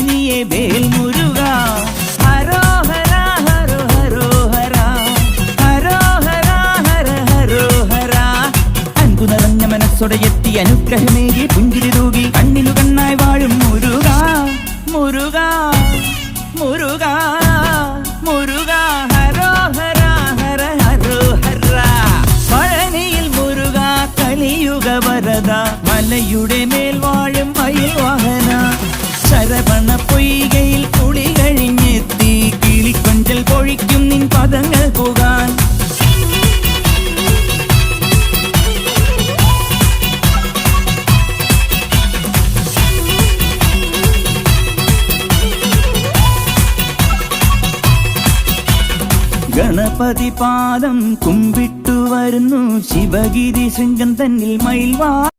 നീയേ വേൽ മുരുക. ഹരോഹര ഹരോ ഹരോഹര ഹരോഹര ഹര ഹരോഹര. അൻപു നിറഞ്ഞ മനസ്സോടെ എത്തി അനുഗ്രഹമേകി പുഞ്ചിരി തൂകി കണ്ണിനു കണ്ണായി വാഴും മുരുക മുരുക മുരുക മുരുക. ഹരോഹര ഹര ഹരോഹര. പഴനിയിൽ മുരുക കലിയുഗ വരദ. മലയുടെ മേൽ വാഴും മയിൽ വാഹന. ശരവണ പൊയ്കയിൽ കുളി കഴിഞ്ഞെത്തി കിളിക്കൊഞ്ചൽ പൊഴിക്കും നിൻ പദങ്ങൾ പോകാൻ. ഗണപതി പാദം കുമ്പിട്ടു വരുന്നു ശിവഗിരി ശൃംഗം തന്നിൽ മയിൽ വാഹന.